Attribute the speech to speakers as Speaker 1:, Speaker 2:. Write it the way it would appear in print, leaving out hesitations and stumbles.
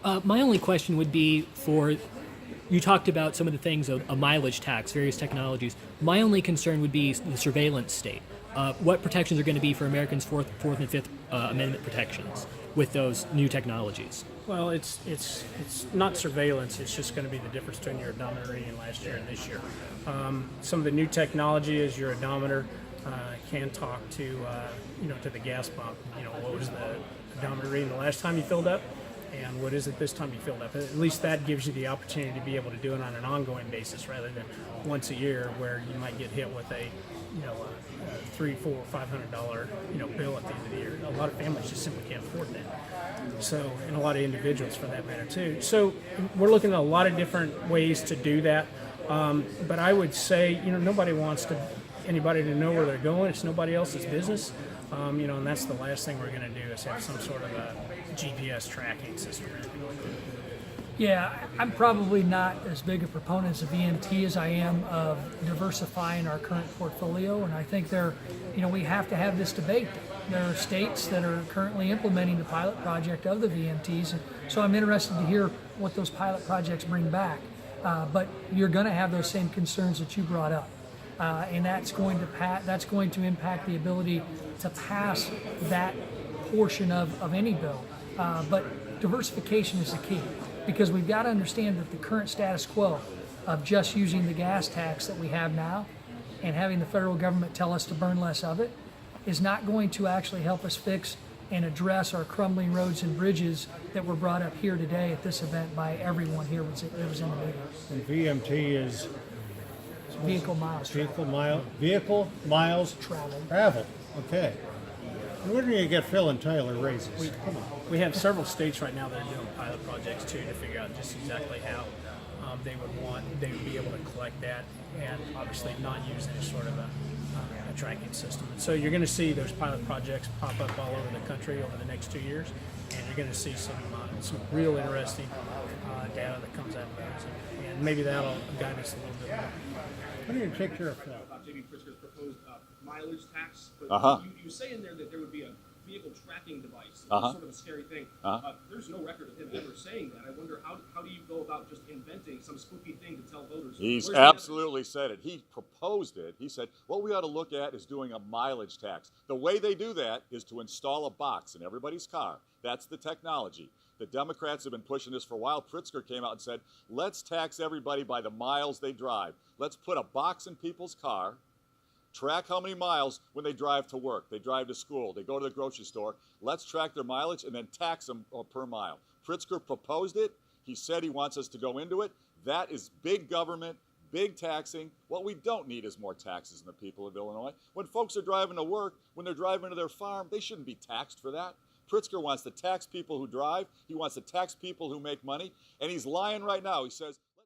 Speaker 1: My only question would be you talked about some of the things of a mileage tax, various technologies. My only concern would be the surveillance state. What protections are going to be for Americans' Fourth and Fifth Amendment protections with those new technologies?
Speaker 2: Well, it's not surveillance. It's just going to be the difference between your odometer reading last year and this year. Some of the new technology is your odometer can talk to to the gas pump. What was the odometer reading the last time you filled up, and what is it this time you filled up? At least that gives you the opportunity to be able to do it on an ongoing basis rather than once a year, where you might get hit with a $300, $400, $500 bill at the end of the year. A lot of families just simply can't afford that. So, and a lot of individuals for that matter too. So, we're looking at a lot of different ways to do that. But I would say, nobody wants anybody to know where they're going. It's nobody else's business. And that's the last thing we're going to do is have some sort of a GPS tracking system or anything like that.
Speaker 3: Yeah, I'm probably not as big a proponent of VMT as I am of diversifying our current portfolio, and I think we have to have this debate. There are states that are currently implementing the pilot project of the VMTs, and so I'm interested to hear what those pilot projects bring back. But you're going to have those same concerns that you brought up, and that's going to impact the ability to pass that portion of any bill. But diversification is the key, because we've got to understand that the current status quo of just using the gas tax that we have now and having the federal government tell us to burn less of it is not going to actually help us fix and address our crumbling roads and bridges that were brought up here today at this event by everyone here that was in the meeting.
Speaker 4: And VMT is
Speaker 3: Vehicle miles.
Speaker 4: Vehicle miles
Speaker 3: Travel.
Speaker 4: Okay. And when are you get Phil and Tyler raises?
Speaker 2: We have several states right now that are doing pilot projects too to figure out just exactly how they would be able to collect that, and obviously not use any sort of a tracking system. And so you're going to see those pilot projects pop up all over the country over the next 2 years, and you're going to see some real interesting data that comes out of those, and maybe that'll guide us a little bit more.
Speaker 4: How do you take care of Phil?
Speaker 5: J.B. Pritzker's proposed mileage tax, but you say in there that there would be a vehicle tracking device, sort of a scary thing. There's no record of him ever saying that. I wonder how do you go about just inventing some spooky thing to tell voters?
Speaker 6: He's absolutely said it. He proposed it. He said, what we ought to look at is doing a mileage tax. The way they do that is to install a box in everybody's car. That's the technology. The Democrats have been pushing this for a while. Pritzker came out and said, let's tax everybody by the miles they drive. Let's put a box in people's car, track how many miles when they drive to work, they drive to school, they go to the grocery store. Let's track their mileage and then tax them per mile. Pritzker proposed it. He said he wants us to go into it. That is big government, big taxing. What we don't need is more taxes on the people of Illinois. When folks are driving to work, when they're driving to their farm, they shouldn't be taxed for that. Pritzker wants to tax people who drive. He wants to tax people who make money. And he's lying right now. He says,